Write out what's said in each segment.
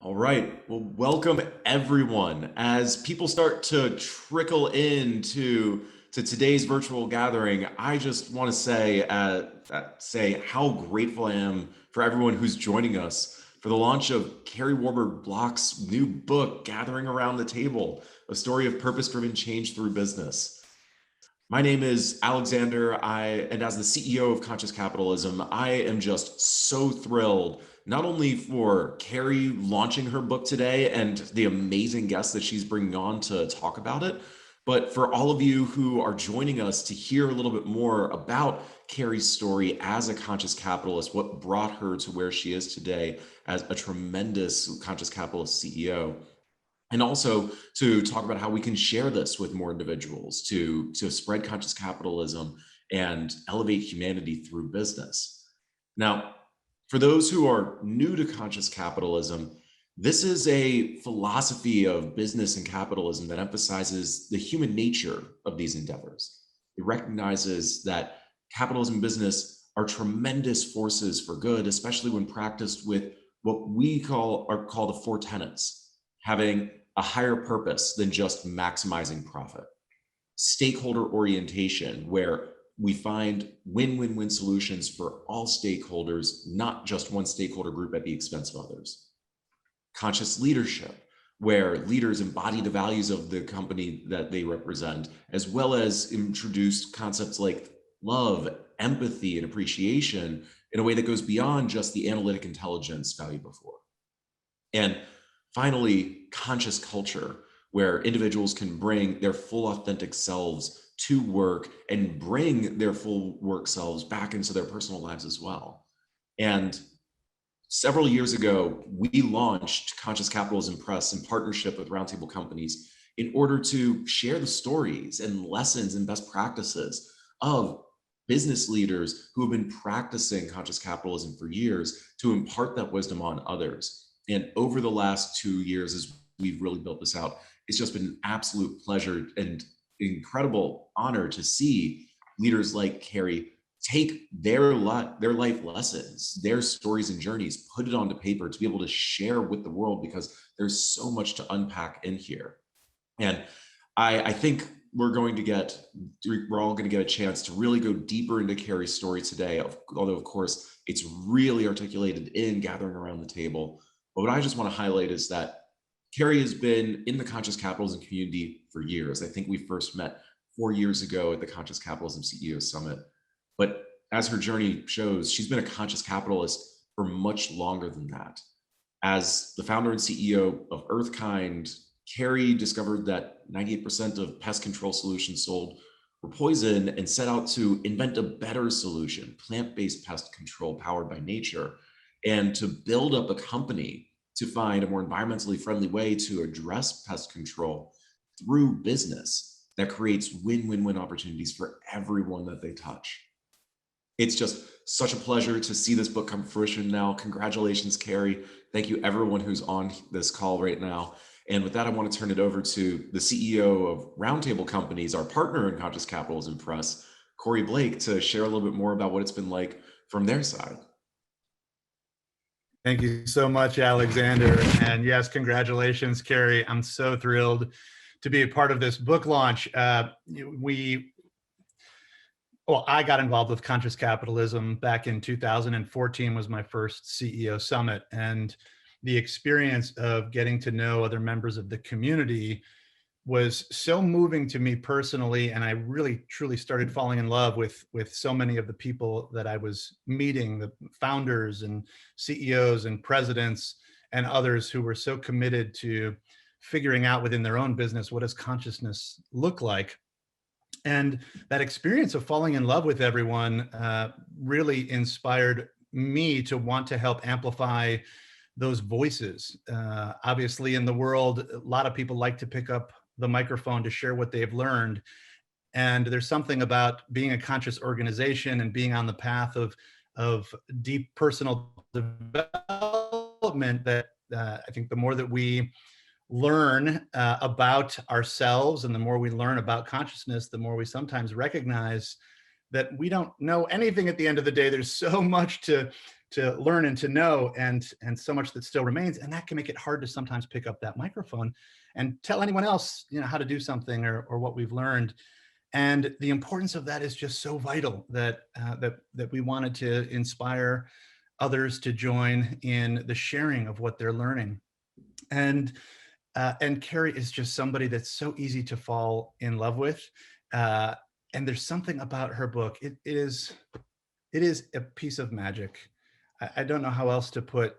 All right. Well, welcome everyone. As people start to trickle into today's virtual gathering, I just want to say how grateful I am for everyone who's joining us for the launch of Kari Warberg Block's new book, Gathering Around the Table: A Story of Purpose-Driven Change Through Business. My name is Alexander, and as the CEO of Conscious Capitalism, I am just so thrilled, not only for Kari launching her book today and the amazing guests that she's bringing on to talk about it, but for all of you who are joining us to hear a little bit more about Kari's story as a conscious capitalist, what brought her to where she is today as a tremendous conscious capitalist CEO. And also to talk about how we can share this with more individuals to spread conscious capitalism and elevate humanity through business. Now, for those who are new to conscious capitalism, this is a philosophy of business and capitalism that emphasizes the human nature of these endeavors. It recognizes that capitalism and business are tremendous forces for good, especially when practiced with what we call the four tenets: having a higher purpose than just maximizing profit; stakeholder orientation, where we find win-win-win solutions for all stakeholders, not just one stakeholder group at the expense of others; conscious leadership, where leaders embody the values of the company that they represent, as well as introduce concepts like love, empathy, and appreciation in a way that goes beyond just the analytic intelligence valued before. And finally, conscious culture, where individuals can bring their full authentic selves to work and bring their full work selves back into their personal lives as well. And several years ago, we launched Conscious Capitalism Press in partnership with Roundtable Companies in order to share the stories and lessons and best practices of business leaders who have been practicing conscious capitalism for years, to impart that wisdom on others. And over the last 2 years, as we've really built this out, it's just been an absolute pleasure and incredible honor to see leaders like Kari take their life lessons, their stories and journeys, put it onto paper to be able to share with the world, because there's so much to unpack in here. And I think we're all going to get a chance to really go deeper into Kari's story today, although of course it's really articulated in Gathering Around the Table. But what I just want to highlight is that Kari has been in the conscious capitalism community for years. I think we first met 4 years ago at the Conscious Capitalism CEO Summit. But as her journey shows, she's been a conscious capitalist for much longer than that. As the founder and CEO of Earthkind, Kari discovered that 98% of pest control solutions sold were poison and set out to invent a better solution, plant-based pest control powered by nature, and to build up a company to find a more environmentally friendly way to address pest control through business that creates win-win-win opportunities for everyone that they touch. It's just such a pleasure to see this book come to fruition now. Congratulations, Kari. Thank you, everyone who's on this call right now. And with that, I want to turn it over to the CEO of Roundtable Companies, our partner in Conscious Capitalism Press, Corey Blake, to share a little bit more about what it's been like from their side. Thank you so much, Alexander. And yes, congratulations, Kari. I'm so thrilled to be a part of this book launch. I got involved with Conscious Capitalism back in 2014, was my first CEO summit. And the experience of getting to know other members of the community was so moving to me personally. And I really, truly started falling in love with so many of the people that I was meeting, the founders and CEOs and presidents and others who were so committed to figuring out within their own business, what does consciousness look like? And that experience of falling in love with everyone really inspired me to want to help amplify those voices. Obviously, in the world, a lot of people like to pick up the microphone to share what they've learned. And there's something about being a conscious organization and being on the path of deep personal development that I think the more that we learn about ourselves and the more we learn about consciousness, the more we sometimes recognize that we don't know anything at the end of the day. There's so much to learn and to know, and so much that still remains, and that can make it hard to sometimes pick up that microphone and tell anyone else, how to do something, or what we've learned. And the importance of that is just so vital, that that we wanted to inspire others to join in the sharing of what they're learning. And Kari is just somebody that's so easy to fall in love with. And there's something about her book. It is a piece of magic. I don't know how else to put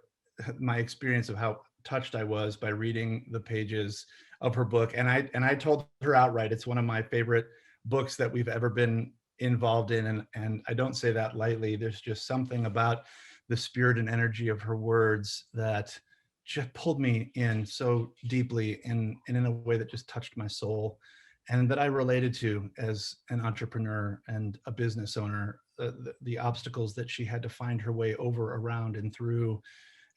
my experience of how touched I was by reading the pages of her book. And I told her outright, it's one of my favorite books that we've ever been involved in. And I don't say that lightly. There's just something about the spirit and energy of her words that just pulled me in so deeply, and in a way that just touched my soul, and that I related to as an entrepreneur and a business owner. The obstacles that she had to find her way over, around, and through,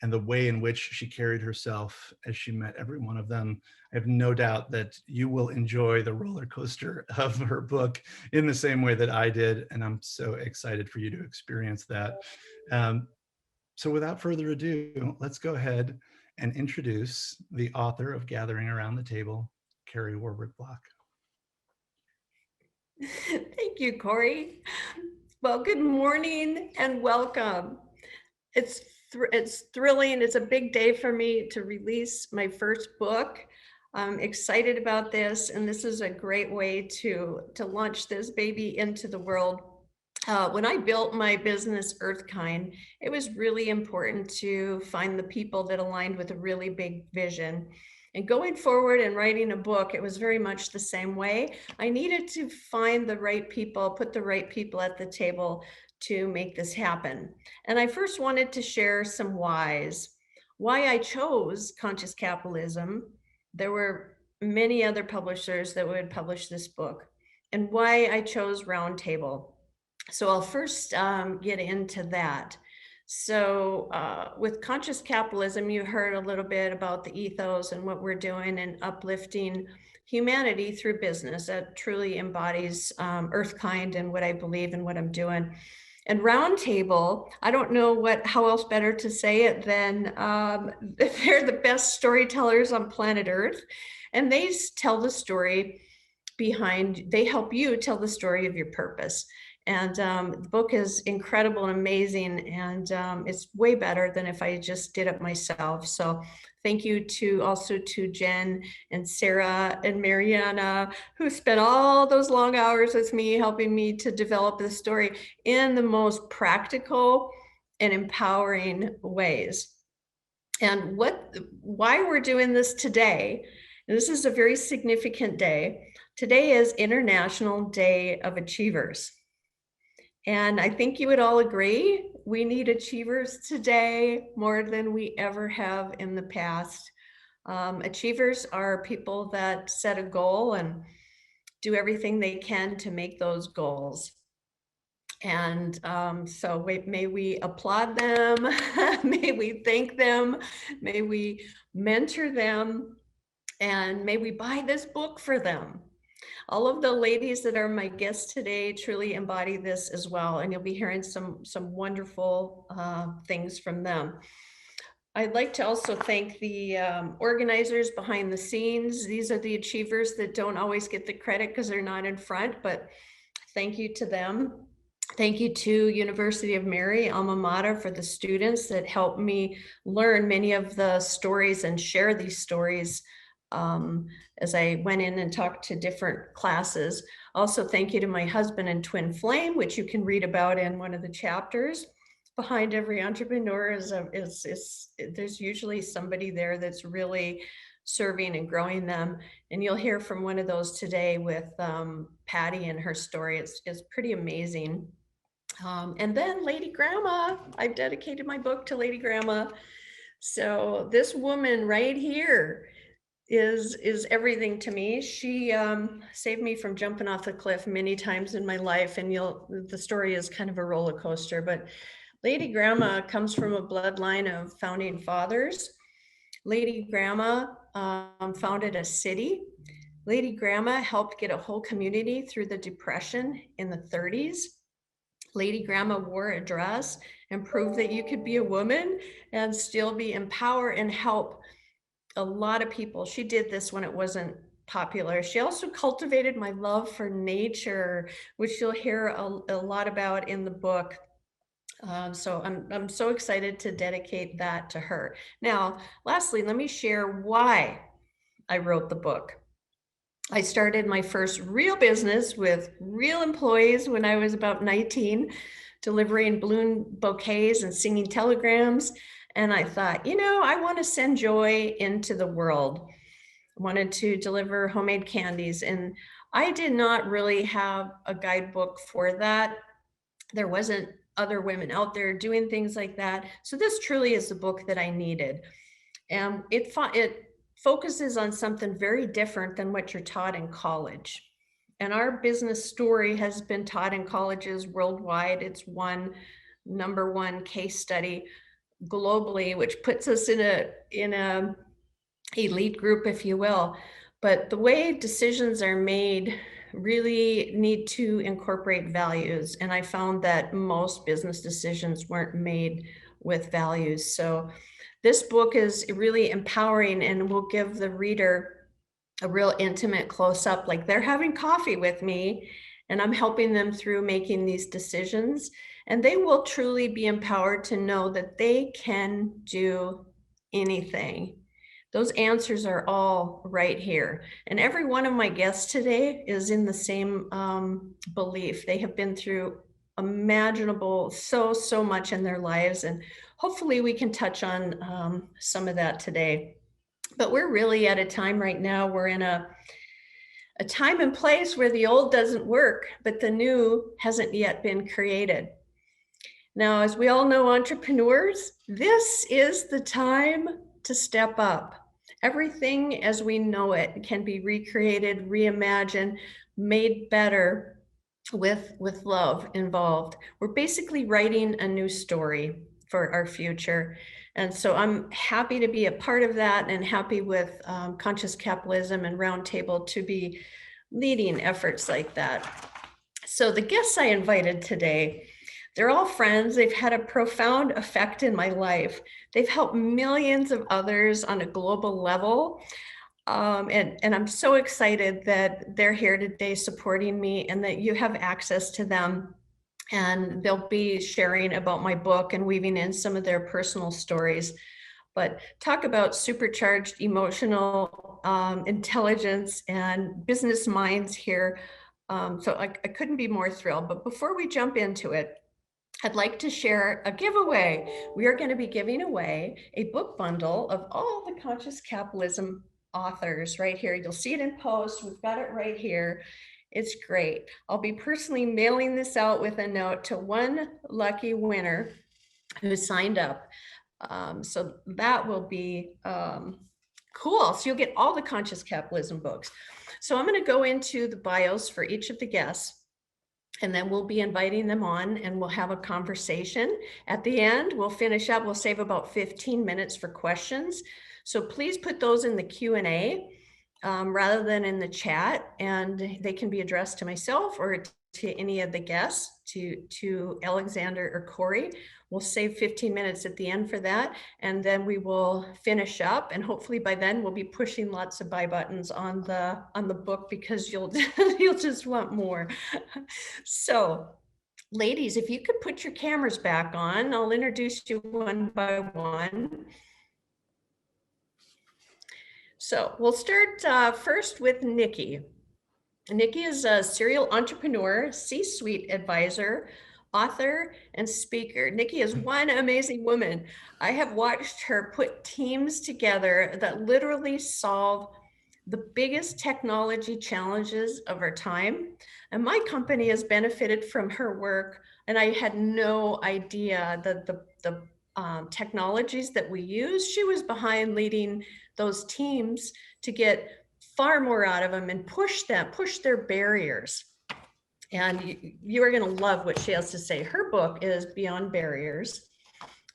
and the way in which she carried herself as she met every one of them. I have no doubt that you will enjoy the roller coaster of her book in the same way that I did, and I'm so excited for you to experience that. So without further ado, let's go ahead and introduce the author of Gathering Around the Table, Kari Warberg Block. Thank you, Corey. Well, good morning and welcome. It's thrilling. It's a big day for me to release my first book. I'm excited about this, and this is a great way to launch this baby into the world. When I built my business, Earthkind, it was really important to find the people that aligned with a really big vision. And going forward and writing a book, it was very much the same way. I needed to find the right people, put the right people at the table to make this happen. And I first wanted to share some whys. Why I chose Conscious Capitalism. There were many other publishers that would publish this book. And why I chose Roundtable. So I'll first get into that. So with Conscious Capitalism, you heard a little bit about the ethos and what we're doing and uplifting humanity through business. That truly embodies Earthkind and what I believe and what I'm doing. And Roundtable, I don't know how else better to say it than they're the best storytellers on planet Earth. And they tell the story they help you tell the story of your purpose. And the book is incredible and amazing, and it's way better than if I just did it myself. So thank you also to Jen and Sarah and Mariana, who spent all those long hours with me, helping me to develop the story in the most practical and empowering ways. And why we're doing this today, and this is a very significant day. Today is International Day of Achievers. And I think you would all agree, we need achievers today more than we ever have in the past. Achievers are people that set a goal and do everything they can to make those goals. And so may we applaud them, may we thank them, may we mentor them, and may we buy this book for them. All of the ladies that are my guests today truly embody this as well, and you'll be hearing some wonderful things from them. I'd like to also thank the organizers behind the scenes. These are the achievers that don't always get the credit because they're not in front, but thank you to them. Thank you to University of Mary, alma mater, for the students that helped me learn many of the stories and share these stories as I went in and talked to different classes. Also, thank you to my husband and twin flame, which you can read about in one of the chapters. Behind every entrepreneur there's usually somebody there that's really serving and growing them. And you'll hear from one of those today with Patty and her story. It's pretty amazing. And then Lady Grandma, I've dedicated my book to Lady Grandma. So this woman right here is everything to me. She saved me from jumping off the cliff many times in my life, and the story is kind of a roller coaster, but Lady Grandma comes from a bloodline of founding fathers. Lady Grandma founded a city. Lady Grandma helped get a whole community through the Depression in the 30s. Lady Grandma wore a dress and proved that you could be a woman and still be empowered and help a lot of people. She did this when it wasn't popular. She also cultivated my love for nature, which you'll hear a lot about in the book. So I'm so excited to dedicate that to her. Now, lastly, let me share why I wrote the book. I started my first real business with real employees when I was about 19, delivering balloon bouquets and singing telegrams. And I thought, I want to send joy into the world. I wanted to deliver homemade candies. And I did not really have a guidebook for that. There wasn't other women out there doing things like that. So this truly is the book that I needed. And it focuses on something very different than what you're taught in college. And our business story has been taught in colleges worldwide. It's number one case study globally, which puts us in a elite group, if you will. But the way decisions are made really need to incorporate values. And I found that most business decisions weren't made with values. So this book is really empowering and will give the reader a real intimate close-up, like they're having coffee with me and I'm helping them through making these decisions. And they will truly be empowered to know that they can do anything. Those answers are all right here. And every one of my guests today is in the same belief. They have been through imaginable so much in their lives. And hopefully we can touch on some of that today. But we're really at a time right now, we're in a time and place where the old doesn't work, but the new hasn't yet been created. Now, as we all know, entrepreneurs, this is the time to step up. Everything as we know it can be recreated, reimagined, made better with love involved. We're basically writing a new story for our future. And so I'm happy to be a part of that and happy with Conscious Capitalism and Roundtable to be leading efforts like that. So the guests I invited today, they're all friends. They've had a profound effect in my life. They've helped millions of others on a global level. And I'm so excited that they're here today supporting me and that you have access to them. And they'll be sharing about my book and weaving in some of their personal stories. But talk about supercharged emotional intelligence and business minds here. So I couldn't be more thrilled. But before we jump into it, I'd like to share a giveaway. We are going to be giving away a book bundle of all the Conscious Capitalism authors right here. You'll see it in post. We've got it right here. It's great. I'll be personally mailing this out with a note to one lucky winner who signed up. So that will be cool. So you'll get all the Conscious Capitalism books. So I'm going to go into the bios for each of the guests. And then we'll be inviting them on and we'll have a conversation. At the end, we'll finish up. We'll save about 15 minutes for questions. So please put those in the Q&A rather than in the chat. And they can be addressed to myself or to any of the guests, to Alexander or Corey. We'll save 15 minutes at the end for that. And then we will finish up. And hopefully by then we'll be pushing lots of buy buttons on the book because you'll just want more. So ladies, if you could put your cameras back on, I'll introduce you one by one. So we'll start first with Nikki. Nikki is a serial entrepreneur, C-suite advisor, author, and speaker. Nikki is one amazing woman. I have watched her put teams together that literally solve the biggest technology challenges of our time. And my company has benefited from her work. And I had no idea that the technologies that we use, she was behind leading those teams to get far more out of them and push their barriers. And you are going to love what she has to say. Her book is Beyond Barriers.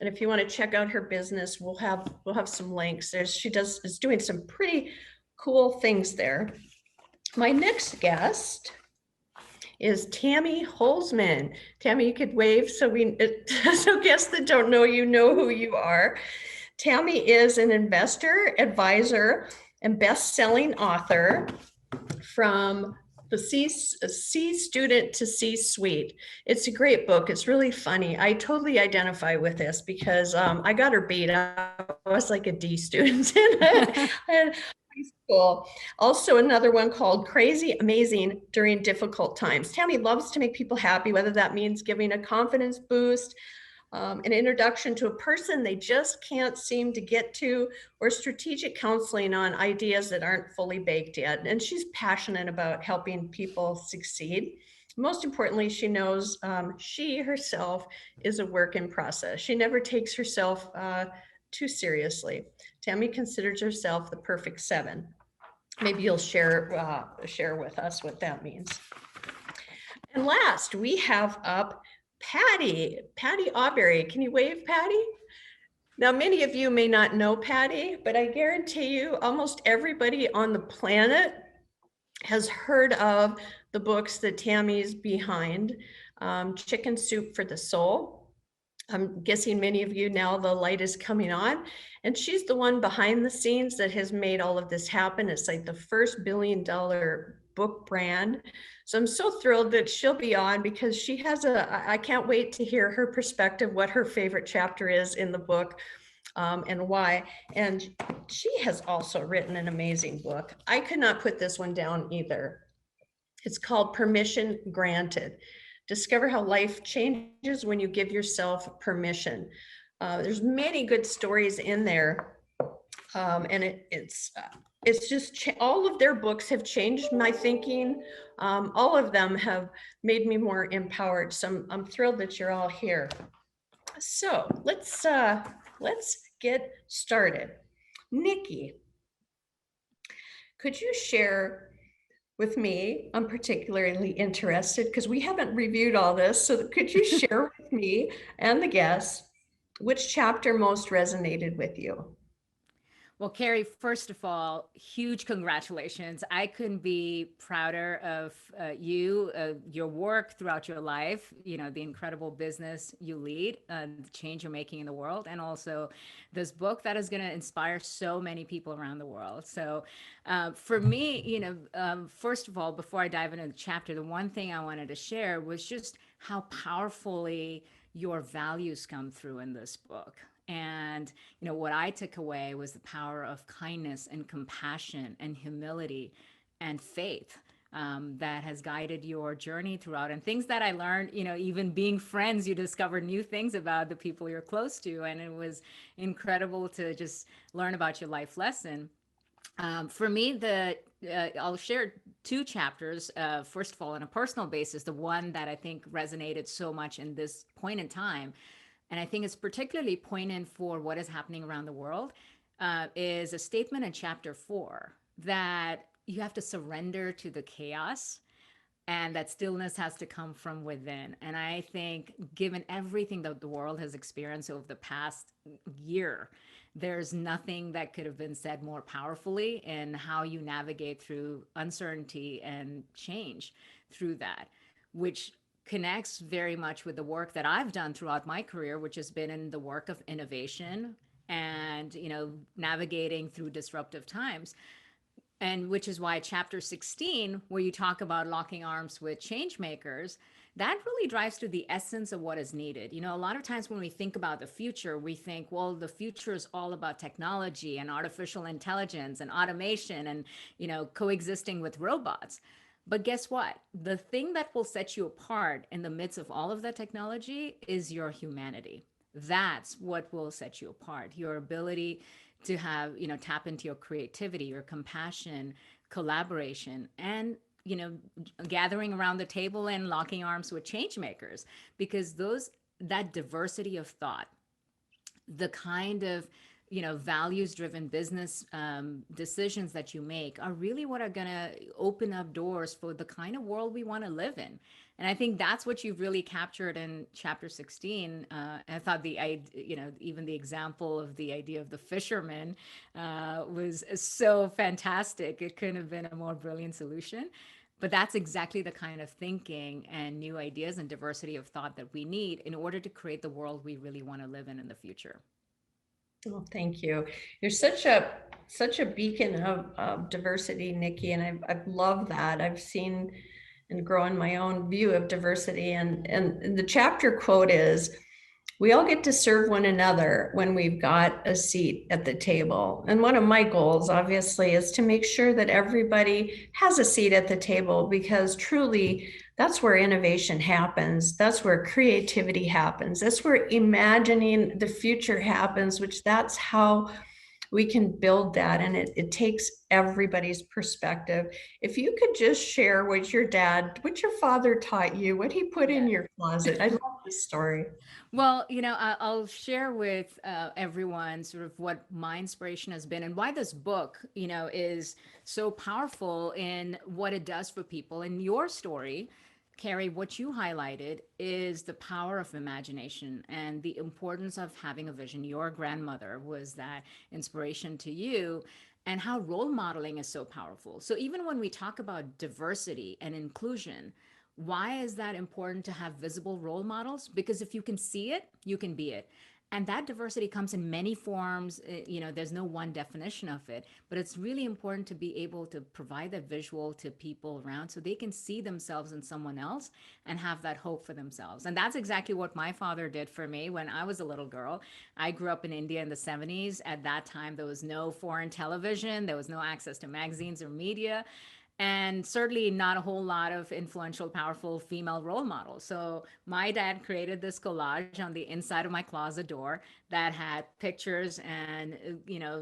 And if you want to check out her business, we'll have some links. She is doing some pretty cool things there. My next guest is Tammy Holzman. Tammy, you could wave so so guests that don't know you know who you are. Tammy is an investor, advisor, and best-selling author from the C student to C suite. It's a great book. It's really funny. I totally identify with this because I got her beat. I was like a D student in high school. Also, another one called Crazy Amazing During Difficult Times. Tammy loves to make people happy, whether that means giving a confidence boost, an introduction to a person they just can't seem to get to, or strategic counseling on ideas that aren't fully baked yet. And she's passionate about helping people succeed. Most importantly, she knows she herself is a work in process. She never takes herself too seriously. Tammy considers herself the perfect 7. Maybe you'll share with us what that means. And last, we have up Patty Auberry. Can you wave, Patty? Now, many of you may not know Patty, but I guarantee you almost everybody on the planet has heard of the books that Tammy's behind. Chicken Soup for the Soul. I'm guessing many of you now the light is coming on, and she's the one behind the scenes that has made all of this happen. It's like the first $1 billion book brand. So I'm so thrilled that she'll be on because she has I can't wait to hear her perspective, what her favorite chapter is in the book, and why. And she has also written an amazing book. I could not put this one down either. It's called Permission Granted. Discover how life changes when you give yourself permission. There's many good stories in there, and it's just all of their books have changed my thinking. All of them have made me more empowered. So I'm thrilled that you're all here. So let's get started. Nikki, could you share with me? I'm particularly interested because we haven't reviewed all this. So could you share with me and the guests which chapter most resonated with you? Well, Kari, first of all, huge congratulations. I couldn't be prouder of you, your work throughout your life, the incredible business you lead, the change you're making in the world, and also this book that is going to inspire so many people around the world. So for me, first of all, before I dive into the chapter, the one thing I wanted to share was just how powerfully your values come through in this book. And, what I took away was the power of kindness and compassion and humility and faith that has guided your journey throughout. And things that I learned, even being friends, you discover new things about the people you're close to. And it was incredible to just learn about your life lesson. For me, I'll share 2 chapters. First of all, on a personal basis, the one that I think resonated so much in this point in time, and I think it's particularly poignant for what is happening around the world, is a statement in chapter 4 that you have to surrender to the chaos and that stillness has to come from within. And I think given everything that the world has experienced over the past year, there's nothing that could have been said more powerfully in how you navigate through uncertainty and change through that, which connects very much with the work that I've done throughout my career, which has been in the work of innovation and, navigating through disruptive times. And which is why chapter 16, where you talk about locking arms with change makers, that really drives to the essence of what is needed. A lot of times when we think about the future, we think, well, the future is all about technology and artificial intelligence and automation and, coexisting with robots. But guess what? The thing that will set you apart in the midst of all of that technology is your humanity. That's what will set you apart. Your ability to have, tap into your creativity, your compassion, collaboration, and, gathering around the table and locking arms with change makers, because that diversity of thought, the kind of values driven business decisions that you make are really what are going to open up doors for the kind of world we want to live in. And I think that's what you've really captured in chapter 16. I thought even the example of the idea of the fisherman was so fantastic. It couldn't have been a more brilliant solution. But that's exactly the kind of thinking and new ideas and diversity of thought that we need in order to create the world we really want to live in the future. Well, thank you. You're such a beacon of diversity, Nikki, and I've loved that. I've seen and grown my own view of diversity. And the chapter quote is, "We all get to serve one another when we've got a seat at the table." And one of my goals, obviously, is to make sure that everybody has a seat at the table, because truly that's where innovation happens. That's where creativity happens. That's where imagining the future happens, which that's how we can build that. And it takes everybody's perspective. If you could just share what your father taught you, what he put in your closet. I love this story. Well, I'll share with everyone sort of what my inspiration has been and why this book, is so powerful in what it does for people. And your story, Kari, what you highlighted is the power of imagination and the importance of having a vision. Your grandmother was that inspiration to you, and how role modeling is so powerful. So even when we talk about diversity and inclusion, why is that important to have visible role models? Because if you can see it, you can be it. And that diversity comes in many forms. There's no one definition of it, but it's really important to be able to provide that visual to people around so they can see themselves in someone else and have that hope for themselves. And that's exactly what my father did for me when I was a little girl. I grew up in India in the 70s. At that time, there was no foreign television, there was no access to magazines or media, and certainly not a whole lot of influential, powerful female role models. So my dad created this collage on the inside of my closet door that had pictures and,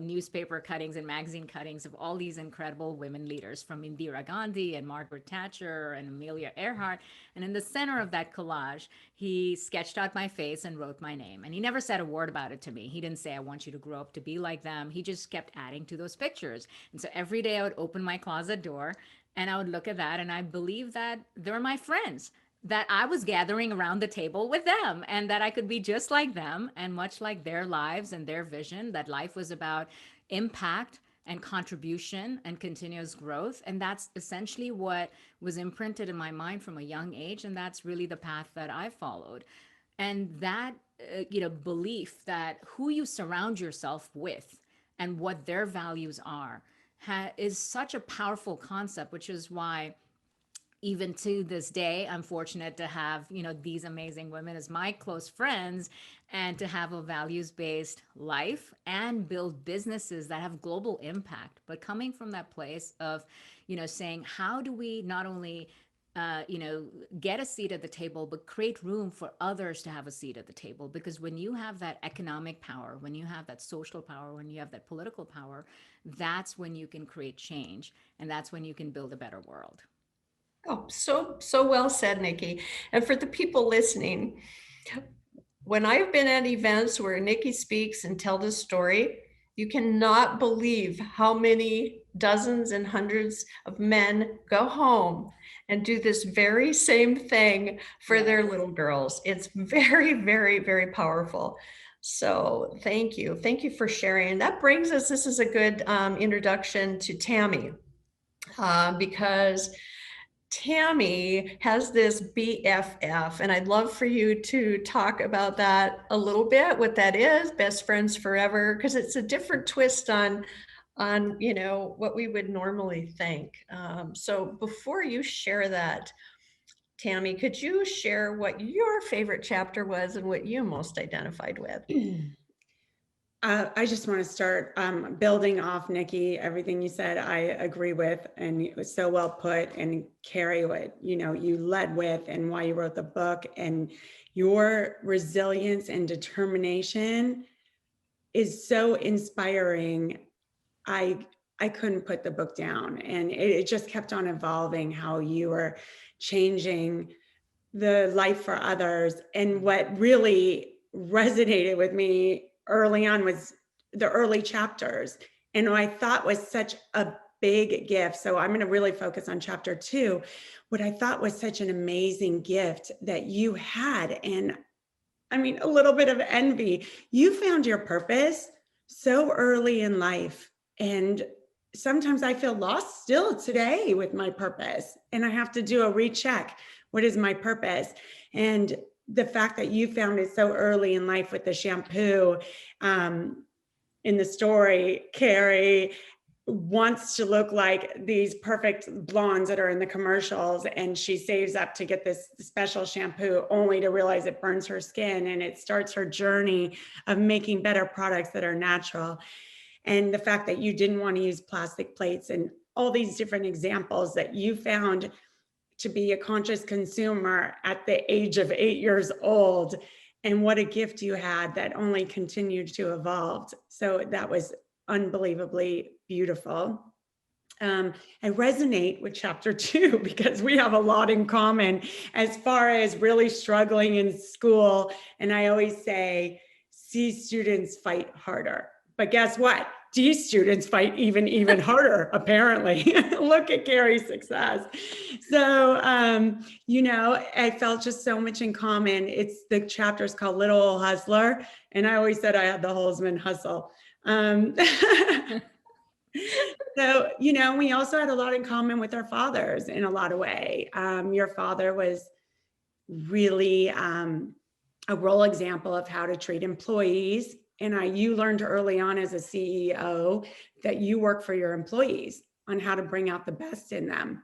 newspaper cuttings and magazine cuttings of all these incredible women leaders, from Indira Gandhi and Margaret Thatcher and Amelia Earhart. And in the center of that collage, he sketched out my face and wrote my name. And he never said a word about it to me. He didn't say, "I want you to grow up to be like them." He just kept adding to those pictures. And so every day I would open my closet door and I would look at that, and I believe that they're my friends, that I was gathering around the table with them, and that I could be just like them, and much like their lives and their vision, that life was about impact and contribution and continuous growth. And that's essentially what was imprinted in my mind from a young age. And that's really the path that I followed. And that, belief that who you surround yourself with and what their values are is such a powerful concept, which is why even to this day, I'm fortunate to have, these amazing women as my close friends, and to have a values-based life and build businesses that have global impact. But coming from that place of, saying, how do we not only get a seat at the table, but create room for others to have a seat at the table? Because when you have that economic power, when you have that social power, when you have that political power, that's when you can create change, and that's when you can build a better world. Oh, so well said, Nikki. And for the people listening, when I've been at events where Nikki speaks and tell this story, you cannot believe how many dozens and hundreds of men go home and do this very same thing for their little girls. It's very, very, very powerful. So thank you. Thank you for sharing. And that brings us, this is a good introduction to Tammy, because Tammy has this BFF, and I'd love for you to talk about that a little bit, what that is, best friends forever, because it's a different twist on what we would normally think. So before you share that, Tammy, could you share what your favorite chapter was and what you most identified with? I just want to start building off, Nikki. Everything you said, I agree with, and it was so well put. And Kari, what you led with, and why you wrote the book, and your resilience and determination is so inspiring. I couldn't put the book down, and it just kept on evolving. How you were changing the life for others, and what really resonated with me early on was the early chapters, and what I thought was such a big gift. So I'm going to really focus on chapter 2. What I thought was such an amazing gift that you had, and I mean, a little bit of envy. You found your purpose so early in life, and sometimes I feel lost still today with my purpose, and I have to do a recheck. What is my purpose? And the fact that you found it so early in life with the shampoo, in the story, Kari wants to look like these perfect blondes that are in the commercials, and she saves up to get this special shampoo only to realize it burns her skin, and it starts her journey of making better products that are natural. And the fact that you didn't want to use plastic plates, and all these different examples that you found to be a conscious consumer at the age of 8 years old, and what a gift you had that only continued to evolve. So that was unbelievably beautiful. I resonate with chapter 2 because we have a lot in common as far as really struggling in school. And I always say, C students fight harder. But guess what? D students fight even harder, apparently. Look at Kari's success. So, I felt just so much in common. The chapter is called Little Old Hustler. And I always said I had the Holzman hustle. So, we also had a lot in common with our fathers in a lot of ways. Your father was really a role example of how to treat employees. And you learned early on as a CEO that you work for your employees on how to bring out the best in them.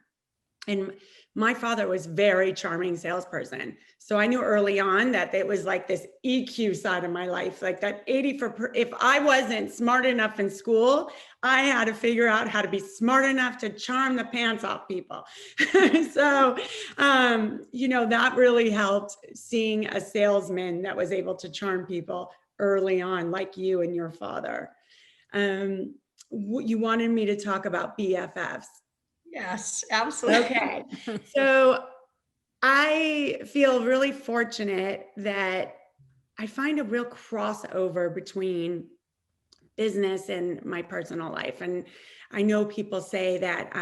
And my father was very charming salesperson. So I knew early on that it was like this EQ side of my life, like that if I wasn't smart enough in school, I had to figure out how to be smart enough to charm the pants off people. So, that really helped, seeing a salesman that was able to charm people early on, like you and your father. You wanted me to talk about BFFs. Yes, absolutely. Okay. So I feel really fortunate that I find a real crossover between business and my personal life. And I know people say that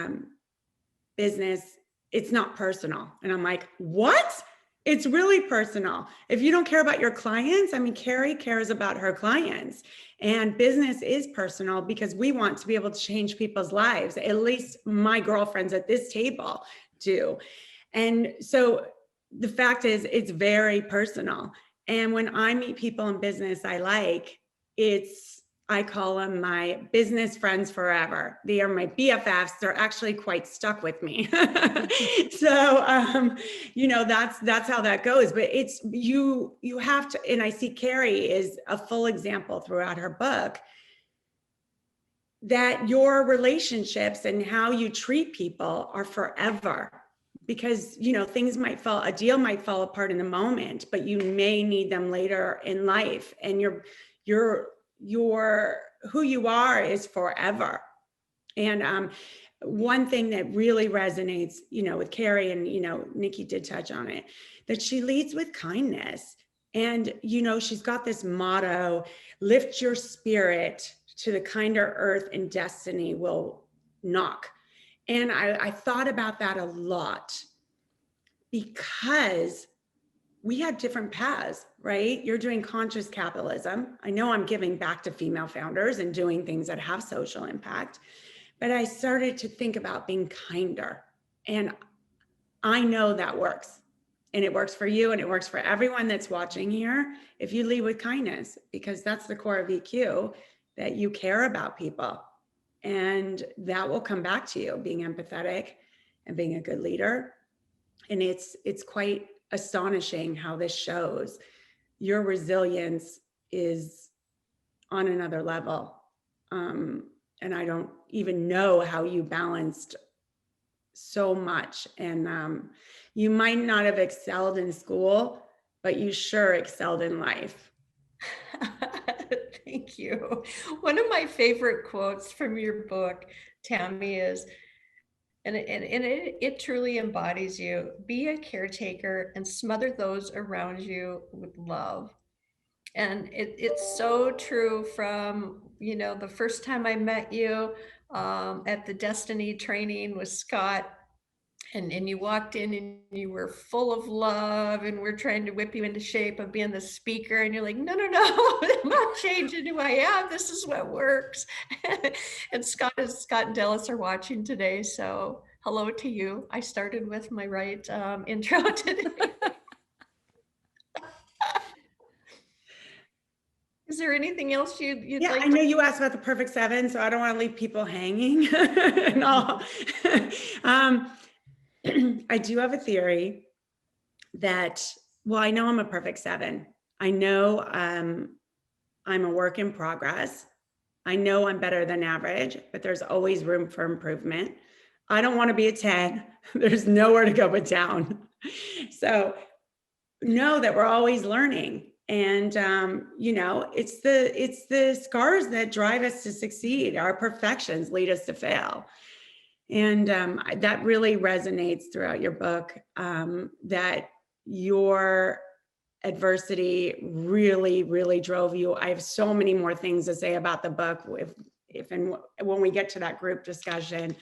business, it's not personal. And I'm like, what? It's really personal. If you don't care about your clients, Kari cares about her clients. And business is personal because we want to be able to change people's lives. At least my girlfriends at this table do. And so the fact is, it's very personal. And when I meet people in business I call them my business friends forever. They are my BFFs. They're actually quite stuck with me. So, that's how that goes. But it's, you have to, and I see Kari is a full example throughout her book, that your relationships and how you treat people are forever. Because, a deal might fall apart in the moment, but you may need them later in life. And your who you are is forever. And one thing that really resonates, with Kari, and, Nikki did touch on it, that she leads with kindness. And, she's got this motto, lift your spirit to the kinder earth and destiny will knock. And I thought about that a lot because we had different paths, right? You're doing conscious capitalism. I know I'm giving back to female founders and doing things that have social impact, but I started to think about being kinder. And I know that works. And it works for you, and it works for everyone that's watching here if you lead with kindness, because that's the core of EQ, that you care about people. And that will come back to you, being empathetic and being a good leader. And it's quite astonishing how this shows. Your resilience is on another level. And I don't even know how you balanced so much. And you might not have excelled in school, but you sure excelled in life. Thank you. One of my favorite quotes from your book, Tammy, is, and it truly embodies you: be a caretaker and smother those around you with love. And it's so true from, the first time I met you at the Destiny training with Scott. and you walked in and you were full of love, and we're trying to whip you into shape of being the speaker, and you're like, no, I'm not changing who I am. This is what works. And Scott and Dallas are watching today, so hello to you. I started with my right intro today. Is there anything else you'd Yeah, like I know you asked about the perfect seven, so I don't want to leave people hanging and all. I do have a theory that, well, I know I'm a perfect seven. I know I'm a work in progress. I know I'm better than average, but there's always room for improvement. I don't want to be a 10. There's nowhere to go but down. So know that we're always learning. And it's the scars that drive us to succeed. Our perfections lead us to fail. And that really resonates throughout your book, that your adversity really, really drove you. I have so many more things to say about the book if and when we get to that group discussion.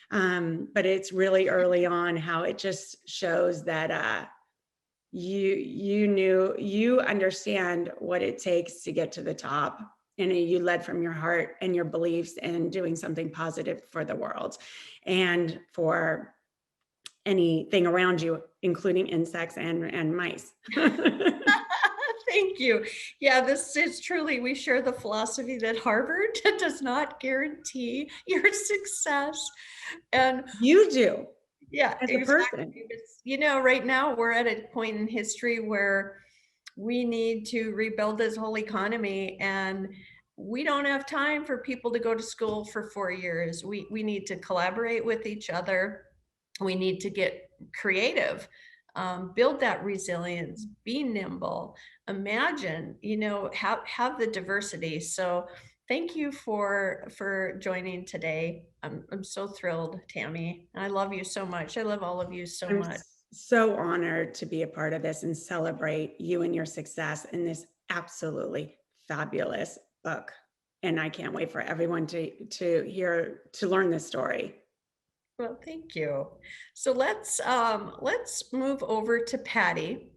But it's really early on how it just shows that you understand what it takes to get to the top, and you led from your heart and your beliefs and doing something positive for the world and for anything around you, including insects and mice. Thank you. Yeah, this is truly, we share the philosophy that Harvard does not guarantee your success. And you do. Yeah, as a exactly. person. Right now we're at a point in history where we need to rebuild this whole economy, and we don't have time for people to go to school for 4 years. We need to collaborate with each other. We need to get creative, build that resilience, be nimble, imagine, have the diversity. So thank you for joining today. I'm so thrilled, Tammy. I love you so much. I love all of you so much. So honored to be a part of this and celebrate you and your success in this absolutely fabulous book. And I can't wait for everyone to learn this story. Well, thank you. So let's move over to Patty.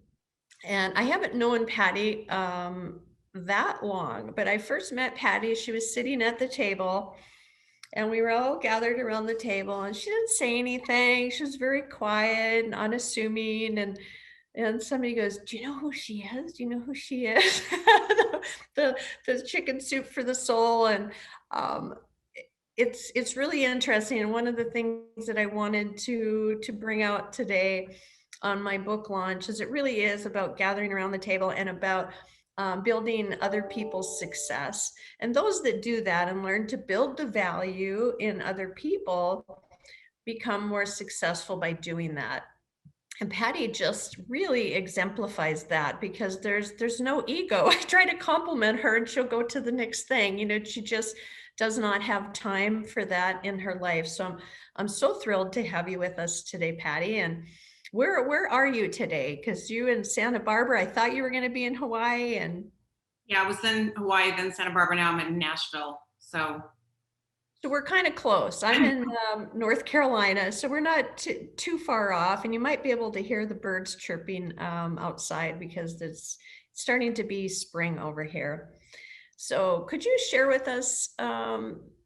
And I haven't known Patty that long, but I first met Patty. She was sitting at the table, and we were all gathered around the table, and she didn't say anything. She was very quiet and unassuming. And somebody goes, "Do you know who she is? Do you know who she is?" the chicken soup for the soul. And it's really interesting. And one of the things that I wanted to bring out today on my book launch is it really is about gathering around the table and about building other people's success. And those that do that and learn to build the value in other people become more successful by doing that. And Patty just really exemplifies that, because there's no ego. I try to compliment her and she'll go to the next thing. She just does not have time for that in her life. So I'm so thrilled to have you with us today, Patty. And where are you today? Because you in Santa Barbara, I thought you were going to be in Hawaii. And yeah, I was in Hawaii, then Santa Barbara. Now I'm in Nashville. So we're kind of close. I'm in North Carolina, so we're not too far off, and you might be able to hear the birds chirping outside because it's starting to be spring over here. So could you share with us,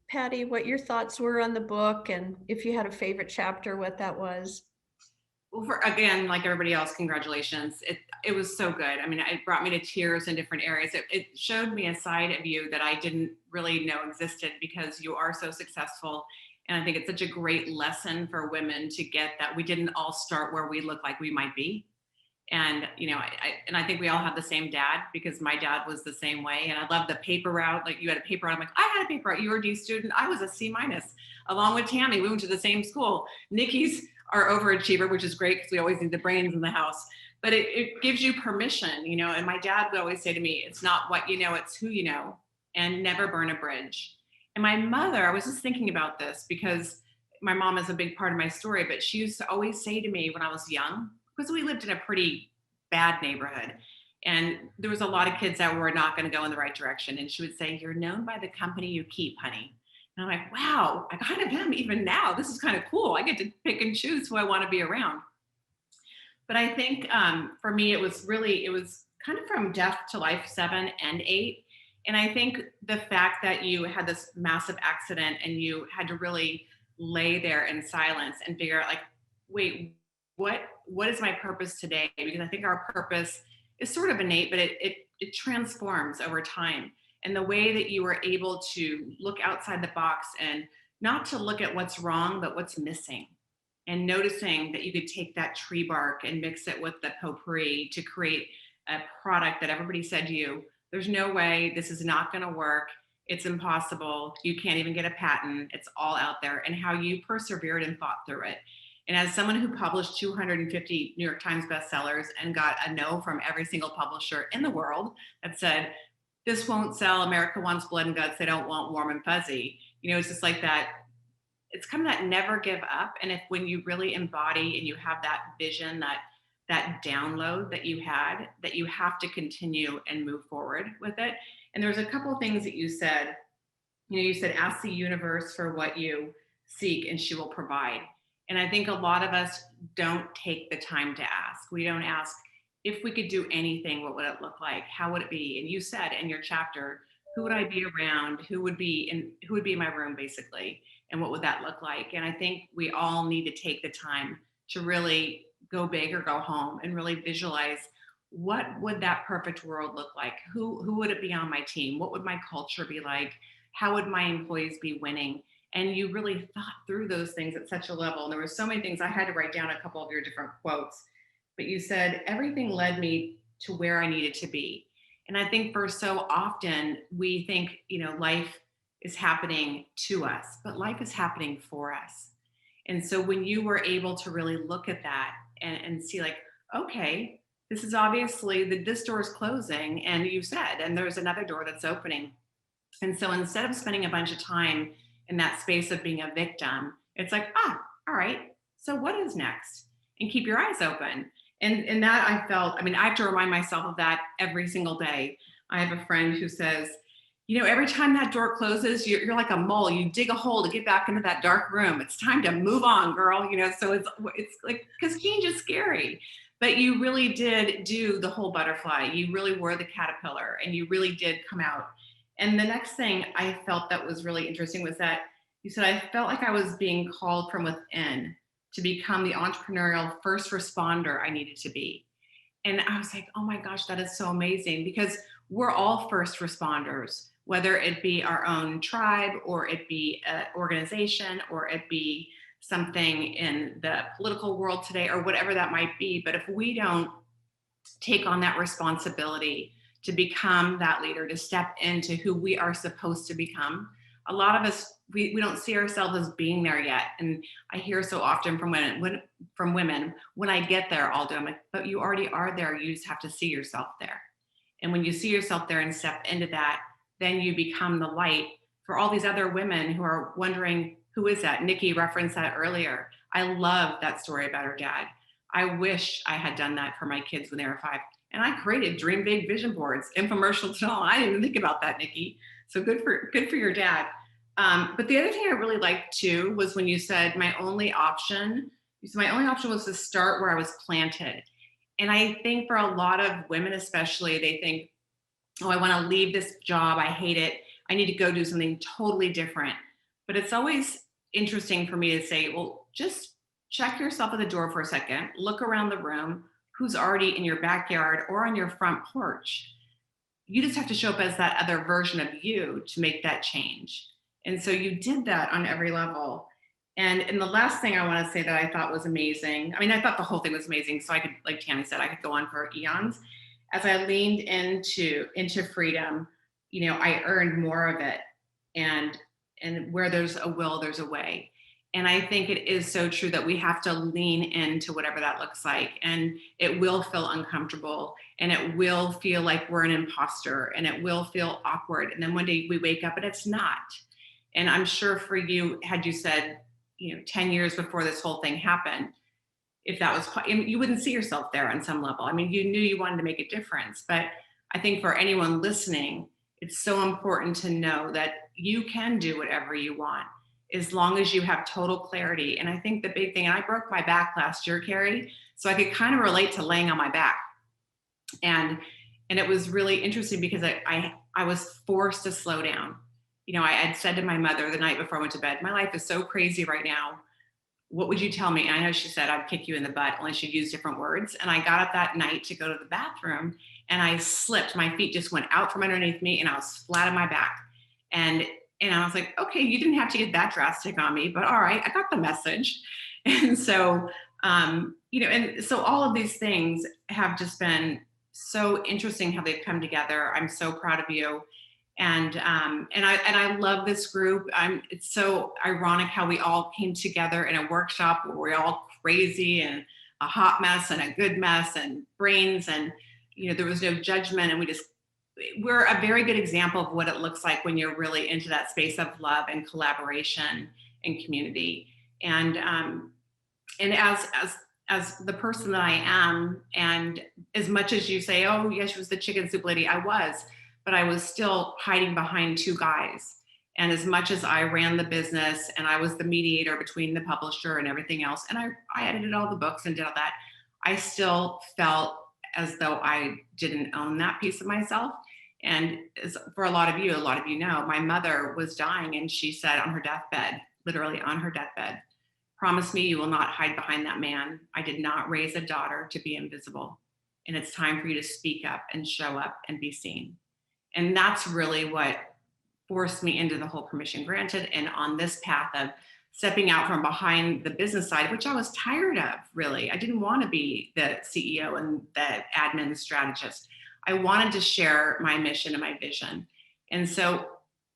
Patty, what your thoughts were on the book, and if you had a favorite chapter, what that was? Well, again, like everybody else, congratulations. It was so good. I mean, it brought me to tears in different areas. It showed me a side of you that I didn't really know existed, because you are so successful. And I think it's such a great lesson for women to get that we didn't all start where we look like we might be. And, I think we all have the same dad, because my dad was the same way. And I love the paper route. Like, you had a paper route. I'm like, I had a paper route. You were a D student. I was a C-, along with Tammy. We went to the same school. Nikki's our overachiever, which is great because we always need the brains in the house. But it gives you permission, and my dad would always say to me, it's not what you know, it's who you know, and never burn a bridge. And my mother, I was just thinking about this because my mom is a big part of my story, but she used to always say to me when I was young, because we lived in a pretty bad neighborhood, and there was a lot of kids that were not going to go in the right direction. And she would say, you're known by the company you keep, honey. And I'm like, wow, I kind of am even now. This is kind of cool. I get to pick and choose who I want to be around. But I think for me, it was kind of from death to life 7 and 8. And I think the fact that you had this massive accident and you had to really lay there in silence and figure out like, wait, what is my purpose today? Because I think our purpose is sort of innate, but it transforms over time. And the way that you were able to look outside the box and not to look at what's wrong, but what's missing, and noticing that you could take that tree bark and mix it with the potpourri to create a product that everybody said to you, there's no way, this is not going to work. It's impossible. You can't even get a patent. It's all out there. And how you persevered and fought through it. And as someone who published 250 New York Times bestsellers and got a no from every single publisher in the world that said, this won't sell, America wants blood and guts, they don't want warm and fuzzy. You know, it's just like that. It's kind of that never give up. And if when you really embody and you have that vision, that download that you had, that you have to continue and move forward with it. And there's a couple of things that you said. You know, you said, ask the universe for what you seek and she will provide. And I think a lot of us don't take the time to ask. We don't ask, if we could do anything, what would it look like? How would it be? And you said in your chapter, who would I be around? Who would be in my room, basically? And what would that look like? And I think we all need to take the time to really go big or go home and really visualize, what would that perfect world look like? Who would it be on my team? What would my culture be like? How would my employees be winning? And you really thought through those things at such a level. And there were so many things. I had to write down a couple of your different quotes, but you said, everything led me to where I needed to be. And I think for so often we think, you know, life is happening to us, but life is happening for us. And so when you were able to really look at that and see like, okay, this is obviously this door is closing, and you said, and there's another door that's opening. And so instead of spending a bunch of time in that space of being a victim, it's like, all right, so what is next? And keep your eyes open. And that I felt, I mean, I have to remind myself of that every single day. I have a friend who says, you know, every time that door closes, you're like a mole. You dig a hole to get back into that dark room. It's time to move on, girl. You know, so it's like, because change is scary. But you really did do the whole butterfly. You really were the caterpillar, and you really did come out. And the next thing I felt that was really interesting was that you said, I felt like I was being called from within to become the entrepreneurial first responder I needed to be. And I was like, oh my gosh, that is so amazing, because we're all first responders, whether it be our own tribe, or it be an organization, or it be something in the political world today, or whatever that might be. But if we don't take on that responsibility to become that leader, to step into who we are supposed to become, a lot of us, we don't see ourselves as being there yet. And I hear so often from women, when I get there, I'll do. I'm like, but you already are there. You just have to see yourself there. And when you see yourself there and step into that, then you become the light for all these other women who are wondering, who is that? Nikki referenced that earlier. I love that story about her dad. I wish I had done that for my kids when they were 5. And I created Dream Big vision boards, infomercials and all. I didn't even think about that, Nikki. So good for your dad. But the other thing I really liked too was when you said my only option was to start where I was planted. And I think for a lot of women especially, they think, oh, I want to leave this job. I hate it. I need to go do something totally different. But it's always interesting for me to say, well, just check yourself at the door for a second. Look around the room. Who's already in your backyard or on your front porch? You just have to show up as that other version of you to make that change. And so you did that on every level. And the last thing I want to say that I thought was amazing, I mean, I thought the whole thing was amazing. So I could, like Tammy said, I could go on for eons. As I leaned into freedom, you know, I earned more of it. And where there's a will, there's a way. And I think it is so true that we have to lean into whatever that looks like. And it will feel uncomfortable, and it will feel like we're an imposter, and it will feel awkward. And then one day we wake up and it's not. And I'm sure for you, had you said, you know, 10 years before this whole thing happened, if that was, you wouldn't see yourself there on some level. I mean, you knew you wanted to make a difference. But I think for anyone listening, It's so important to know that you can do whatever you want as long as you have total clarity. And I think the big thing, and I broke my back last year, Kari, so I could kind of relate to laying on my back. And it was really interesting because I was forced to slow down. I had said to my mother the night before I went to bed, my life is so crazy right now. What would you tell me? And I know she said, I'd kick you in the butt, only she'd use different words. And I got up that night to go to the bathroom and I slipped. My feet just went out from underneath me and I was flat on my back. And I was like, okay, you didn't have to get that drastic on me, but all right, I got the message. And so, and so all of these things have just been so interesting how they've come together. I'm so proud of you. And I love this group. It's so ironic how we all came together in a workshop where we're all crazy and a hot mess and a good mess and brains, and there was no judgment, and we're a very good example of what it looks like when you're really into that space of love and collaboration and community. And as the person that I am, and as much as you say, oh yeah, she was the chicken soup lady, I was. But I was still hiding behind two guys. And as much as I ran the business and I was the mediator between the publisher and everything else, and I edited all the books and did all that, I still felt as though I didn't own that piece of myself. And for a lot of you know, my mother was dying and she said on her deathbed, literally on her deathbed, promise me you will not hide behind that man. I did not raise a daughter to be invisible. And it's time for you to speak up and show up and be seen. And that's really what forced me into the whole permission granted and on this path of stepping out from behind the business side, which I was tired of, really. I didn't want to be the CEO and the admin strategist. I wanted to share my mission and my vision. And so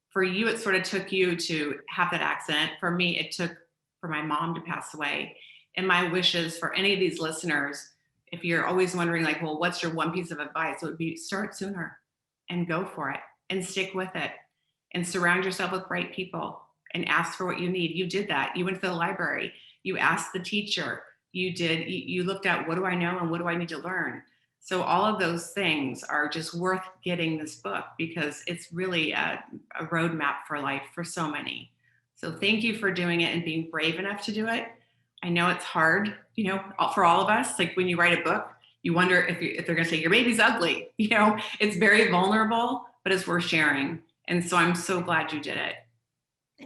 for you, it sort of took you to have that accident. For me, it took for my mom to pass away. And my wishes for any of these listeners, if you're always wondering like, well, what's your one piece of advice? It would be start sooner. And go for it and stick with it and surround yourself with bright people and ask for what you need. You did that. You went to the library. You asked the teacher. You looked at what do I know and what do I need to learn? So all of those things are just worth getting this book because it's really a roadmap for life for so many. So thank you for doing it and being brave enough to do it. I know it's hard, for all of us. Like when you write a book, you wonder if they're going to say your baby's ugly. It's very vulnerable, but it's worth sharing. And so I'm so glad you did it.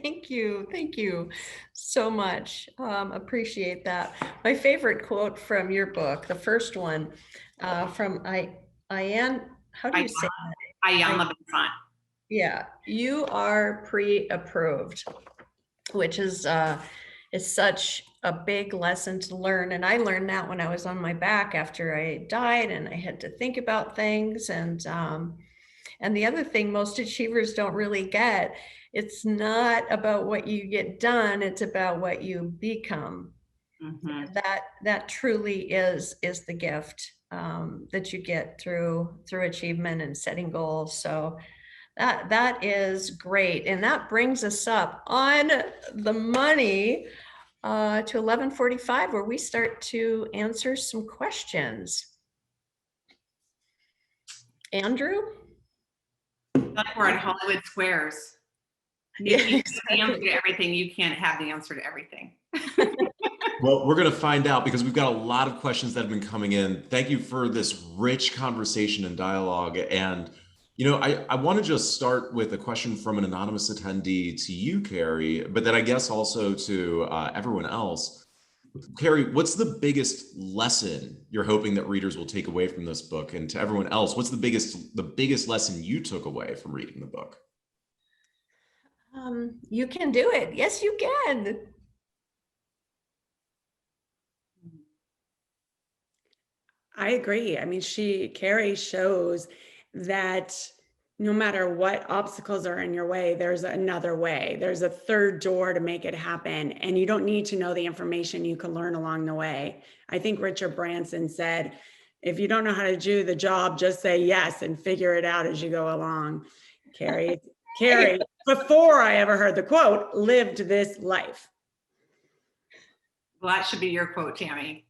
Thank you so much. Appreciate that. My favorite quote from your book, the first one, from Ian. How do you say that? Ian Levinson. Yeah, you are pre-approved, which is such a big lesson to learn. And I learned that when I was on my back after I died and I had to think about things. And the other thing most achievers don't really get, it's not about what you get done, it's about what you become. Mm-hmm. That truly is the gift that you get through achievement and setting goals. So that is great. And that brings us up on the money to 11:45, where we start to answer some questions. Andrew? Like we're in Hollywood Squares. You can't the answer to everything. You can't have the answer to everything. Well, we're going to find out because we've got a lot of questions that have been coming in. Thank you for this rich conversation and dialogue. And I want to just start with a question from an anonymous attendee to you, Kari, but then I guess also to everyone else. Kari, what's the biggest lesson you're hoping that readers will take away from this book? And to everyone else, what's the biggest lesson you took away from reading the book? You can do it. Yes, you can. I agree. I mean, Kari shows that no matter what obstacles are in your way, there's another way. There's a third door to make it happen. And you don't need to know the information. You can learn along the way. I think Richard Branson said, if you don't know how to do the job, just say yes and figure it out as you go along. Kari, before I ever heard the quote, lived this life. Well, that should be your quote, Tammy.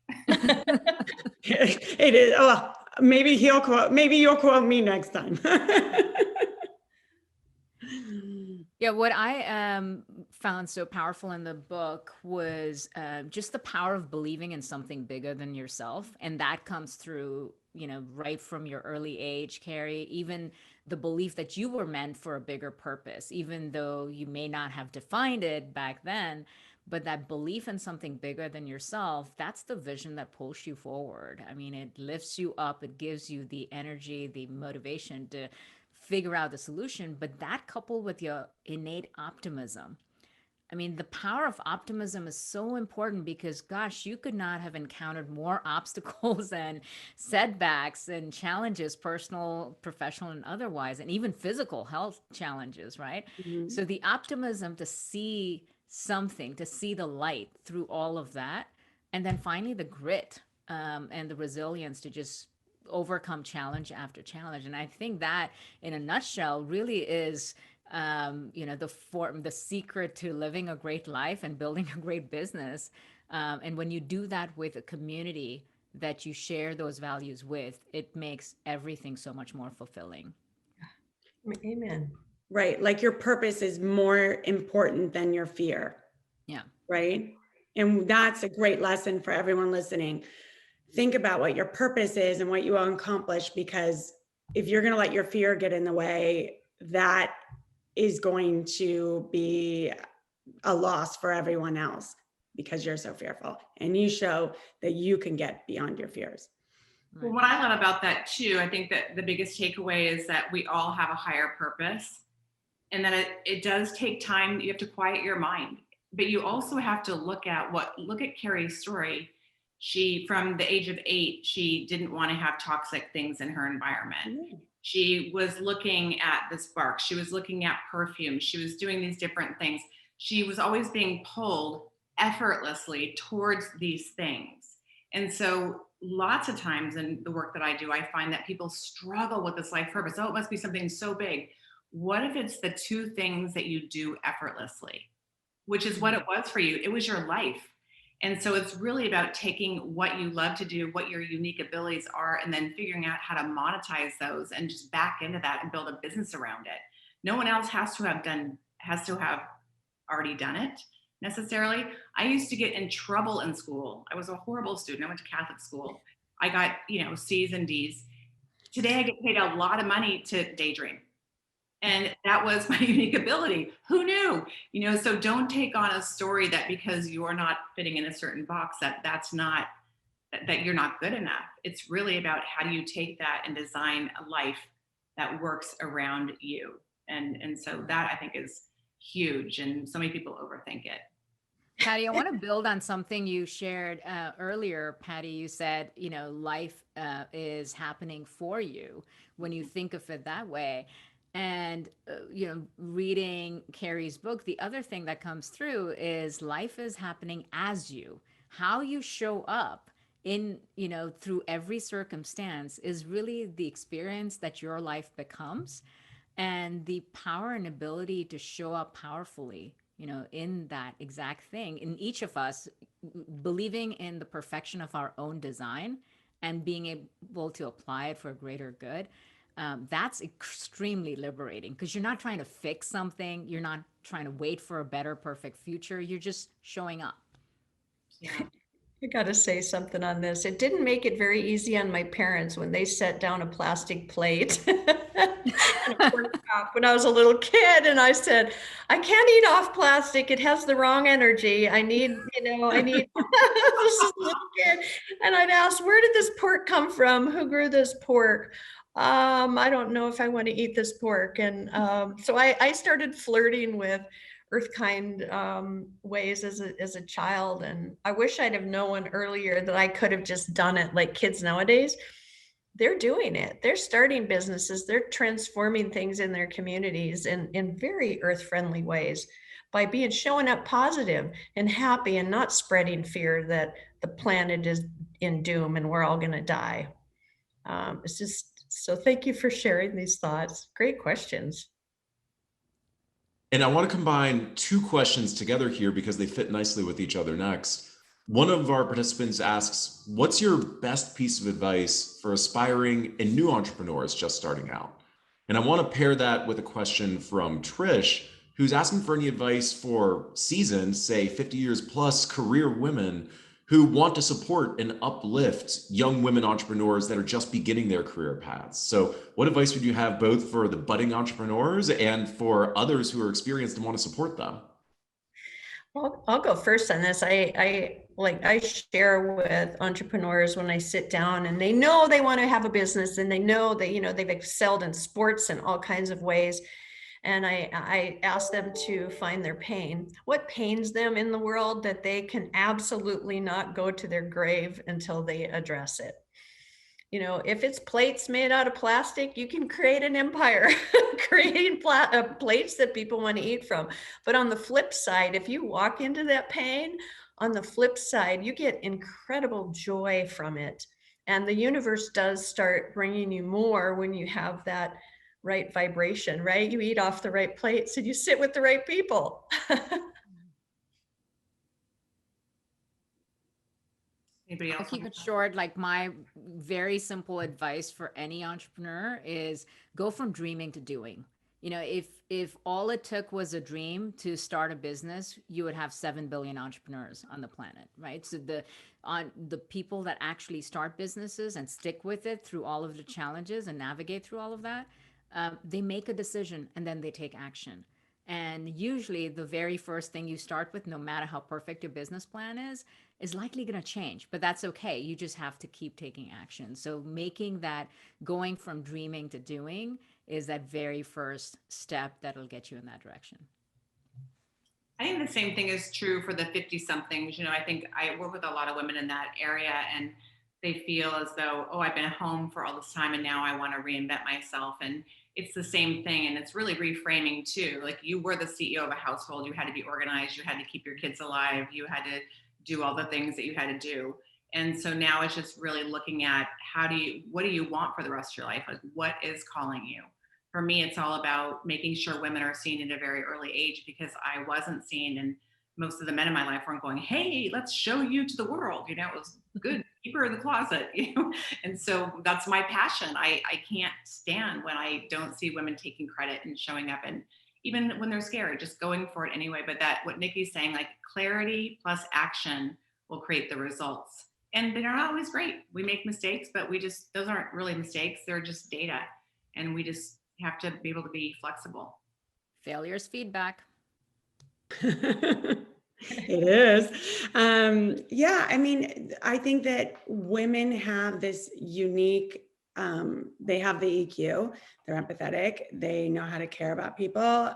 It is. Oh, maybe you'll quote me next time. Yeah, what I found so powerful in the book was just the power of believing in something bigger than yourself. And that comes through, right from your early age, Kari, even the belief that you were meant for a bigger purpose, even though you may not have defined it back then. But that belief in something bigger than yourself, that's the vision that pulls you forward. I mean, it lifts you up, it gives you the energy, the motivation to figure out the solution. But that coupled with your innate optimism, I mean, the power of optimism is so important because, gosh, you could not have encountered more obstacles and setbacks and challenges, personal, professional, and otherwise, and even physical health challenges, right? Mhm. So the optimism to see something, to see the light through all of that, and then finally the grit and the resilience to just overcome challenge after challenge. And I think that, in a nutshell, really is the secret to living a great life and building a great business. And when you do that with a community that you share those values with, it makes everything so much more fulfilling. Amen. Right. Like your purpose is more important than your fear. Yeah. Right. And that's a great lesson for everyone listening. Think about what your purpose is and what you want to accomplish, because if you're going to let your fear get in the way, that is going to be a loss for everyone else because you're so fearful, and you show that you can get beyond your fears. Well, what I love about that too, I think that the biggest takeaway is that we all have a higher purpose, and that it does take time. You have to quiet your mind, but you also have to look at Kari's story. She, from the age of 8, she didn't want to have toxic things in her environment. She was looking at the sparks. She was looking at perfume. She was doing these different things. She was always being pulled effortlessly towards these things. And so lots of times in the work that I do, I find that people struggle with this life purpose. Oh, it must be something so big. What if it's the 2 things that you do effortlessly, which is what it was for you? It was your life. And so it's really about taking what you love to do, what your unique abilities are, and then figuring out how to monetize those and just back into that and build a business around it. No one else has to have already done it necessarily. I used to get in trouble in school. I was a horrible student. I went to Catholic school. I got, C's and D's. Today I get paid a lot of money to daydream. And that was my unique ability. Who knew? So don't take on a story that because you're not fitting in a certain box, that you're not good enough. It's really about how do you take that and design a life that works around you. And so that, I think, is huge. And so many people overthink it. Patty, I want to build on something you shared earlier. Patty, you said, life is happening for you when you think of it that way. And, reading Kari's book, the other thing that comes through is life is happening as you. How you show up in, through every circumstance is really the experience that your life becomes, and the power and ability to show up powerfully, in that exact thing, in each of us, believing in the perfection of our own design and being able to apply it for a greater good. That's extremely liberating because you're not trying to fix something. You're not trying to wait for a better, perfect future. You're just showing up. Yeah. I got to say something on this. It didn't make it very easy on my parents when they set down a plastic plate and a pork chop when I was a little kid. And I said, I can't eat off plastic. It has the wrong energy. I need this is a little kid. And I'd ask, where did this pork come from? Who grew this pork? I don't know if I want to eat this pork. And so I started flirting with earth-kind ways as a child. And I wish I'd have known earlier that I could have just done it like kids nowadays. They're doing it. They're starting businesses. They're transforming things in their communities in very earth-friendly ways by showing up positive and happy and not spreading fear that the planet is in doom and we're all going to die. It's just, so thank you for sharing these thoughts. Great questions. And I want to combine 2 questions together here because they fit nicely with each other next. One of our participants asks, what's your best piece of advice for aspiring and new entrepreneurs just starting out? And I want to pair that with a question from Trish, who's asking for any advice for seasoned, say 50 years plus career women who want to support and uplift young women entrepreneurs that are just beginning their career paths. So what advice would you have both for the budding entrepreneurs and for others who are experienced and want to support them? Well, I'll go first on this. I share with entrepreneurs when I sit down and they know they want to have a business and they know that, they've excelled in sports in all kinds of ways. And I ask them to find their pain. What pains them in the world that they can absolutely not go to their grave until they address it. If it's plates made out of plastic, you can create an empire creating plates that people want to eat from. But on the flip side, if you walk into that pain, on the flip side, you get incredible joy from it. And the universe does start bringing you more when you have that right vibration, right? You eat off the right plates and you sit with the right people. Anybody else? I'll keep it short. Like my very simple advice for any entrepreneur is go from dreaming to doing. If all it took was a dream to start a business, you would have 7 billion entrepreneurs on the planet, right? So the people that actually start businesses and stick with it through all of the challenges and navigate through all of that, they make a decision and then they take action. And usually the very first thing you start with, no matter how perfect your business plan is likely going to change, but that's okay. You just have to keep taking action. So making that, going from dreaming to doing, is that very first step that'll get you in that direction. I think the same thing is true for the 50 somethings. I think I work with a lot of women in that area and they feel as though, oh, I've been home for all this time and now I want to reinvent myself. And it's the same thing. And it's really reframing too. Like you were the CEO of a household. You had to be organized. You had to keep your kids alive. You had to do all the things that you had to do. And so now it's just really looking at what do you want for the rest of your life? Like what is calling you? For me, it's all about making sure women are seen at a very early age because I wasn't seen, and most of the men in my life weren't going, hey, let's show you to the world. It was good, keep her in the closet, And so that's my passion. I can't stand when I don't see women taking credit and showing up, and even when they're scared, just going for it anyway. But what Nikki's saying, like clarity plus action will create the results. And they're not always great. We make mistakes, but those aren't really mistakes. They're just data. And we just have to be able to be flexible. Failure's feedback. It is. Yeah, I think that women have this unique, they have the EQ, they're empathetic, they know how to care about people.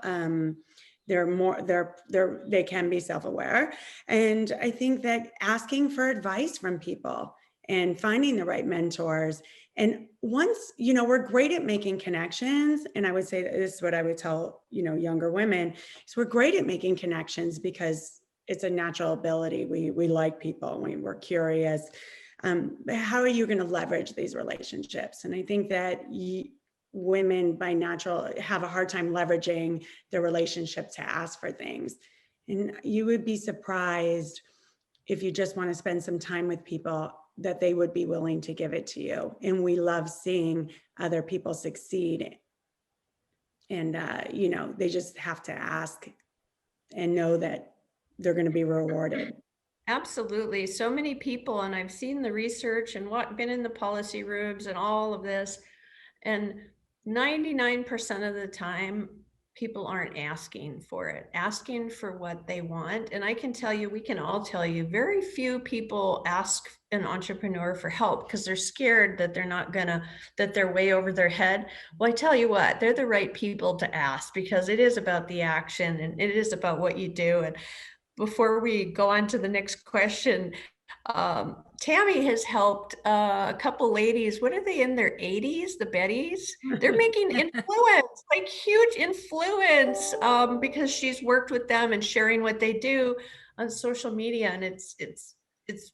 They can be self-aware. And I think that asking for advice from people and finding the right mentors. And once, we're great at making connections. And I would say that this is what I would tell, younger women, is we're great at making connections because it's a natural ability. We like people, we're curious. How are you going to leverage these relationships? And I think that women by natural have a hard time leveraging their relationship to ask for things. And you would be surprised if you just want to spend some time with people that they would be willing to give it to you. And we love seeing other people succeed. And, they just have to ask and know that they're going to be rewarded. Absolutely. So many people, and I've seen the research and been in the policy rooms and all of this, and 99% of the time, people aren't asking for it, asking for what they want. And I can tell you, we can all tell you, very few people ask an entrepreneur for help because they're scared that that they're way over their head. Well, I tell you what, they're the right people to ask because it is about the action and it is about what you do. And before we go on to the next question, Tammy has helped a couple ladies. What are they in their 80s? The Bettys. They're making influence, like huge influence, because she's worked with them and sharing what they do on social media, and it's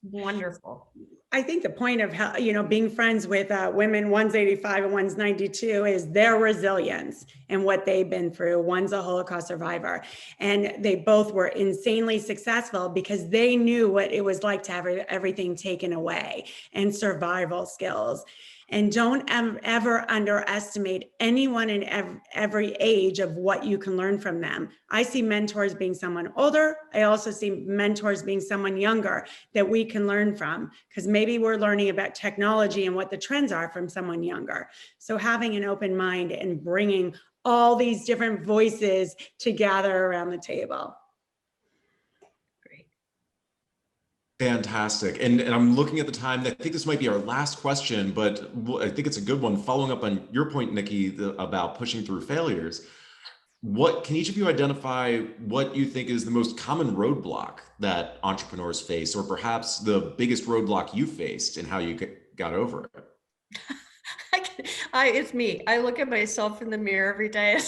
wonderful. I think the point of how, being friends with women, one's 85 and one's 92, is their resilience and what they've been through. One's a Holocaust survivor, and they both were insanely successful because they knew what it was like to have everything taken away and survival skills. And don't ever underestimate anyone in every age of what you can learn from them. I see mentors being someone older. I also see mentors being someone younger that we can learn from, because maybe we're learning about technology and what the trends are from someone younger. So having an open mind and bringing all these different voices to gather around the table. Fantastic. And I'm looking at the time. I think this might be our last question, but I think it's a good one. Following up on your point, Nikki, about pushing through failures, what can each of you identify what you think is the most common roadblock that entrepreneurs face, or perhaps the biggest roadblock you faced and how you got over it? It's me. I look at myself in the mirror every day.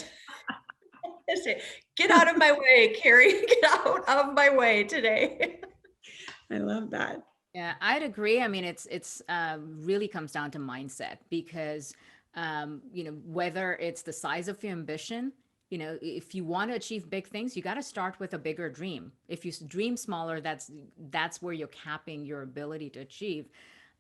I say, get out of my way, Kari. Get out of my way today. I love that. Yeah, I'd agree. I mean, it's really comes down to mindset, because whether it's the size of your ambition, if you want to achieve big things, you got to start with a bigger dream. If you dream smaller, that's where you're capping your ability to achieve.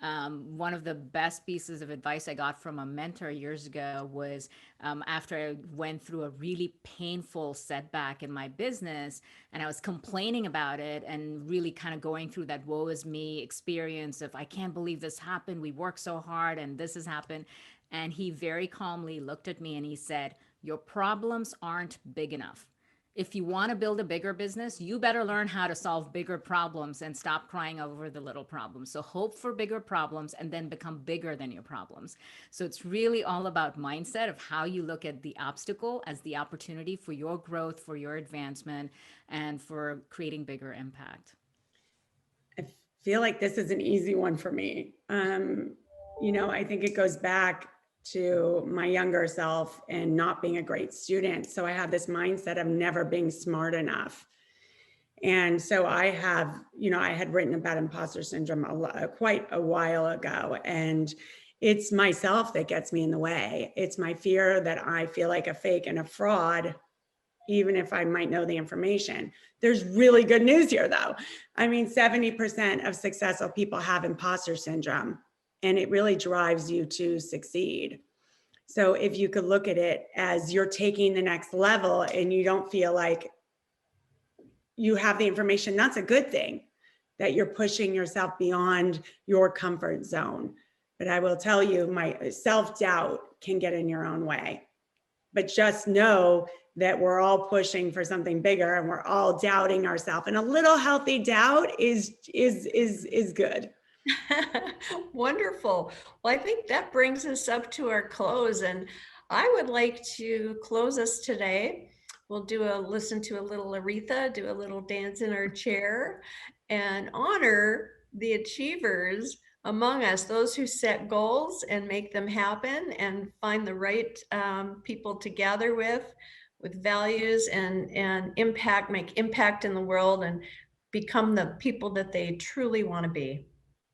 One of the best pieces of advice I got from a mentor years ago was after I went through a really painful setback in my business, and I was complaining about it and really kind of going through that woe is me experience of, I can't believe this happened. We worked so hard and this has happened. And he very calmly looked at me and he said, your problems aren't big enough. If you want to build a bigger business, you better learn how to solve bigger problems and stop crying over the little problems. So hope for bigger problems and then become bigger than your problems. So it's really all about mindset of how you look at the obstacle as the opportunity for your growth, for your advancement, and for creating bigger impact. I feel like this is an easy one for me. I think it goes back to my younger self and not being a great student. So I have this mindset of never being smart enough. And so I have, I had written about imposter syndrome quite a while ago, and it's myself that gets me in the way. It's my fear that I feel like a fake and a fraud, even if I might know the information. There's really good news here though. I mean, 70% of successful people have imposter syndrome, and it really drives you to succeed. So if you could look at it as you're taking the next level and you don't feel like you have the information, that's a good thing, that you're pushing yourself beyond your comfort zone. But I will tell you, my self-doubt can get in your own way. But just know that we're all pushing for something bigger and we're all doubting ourselves. And a little healthy doubt is good. Wonderful. Well, I think that brings us up to our close, and I would like to close us today. We'll listen to a little Aretha, do a little dance in our chair, and honor the achievers among us, those who set goals and make them happen and find the right people to gather with values and make impact in the world and become the people that they truly want to be.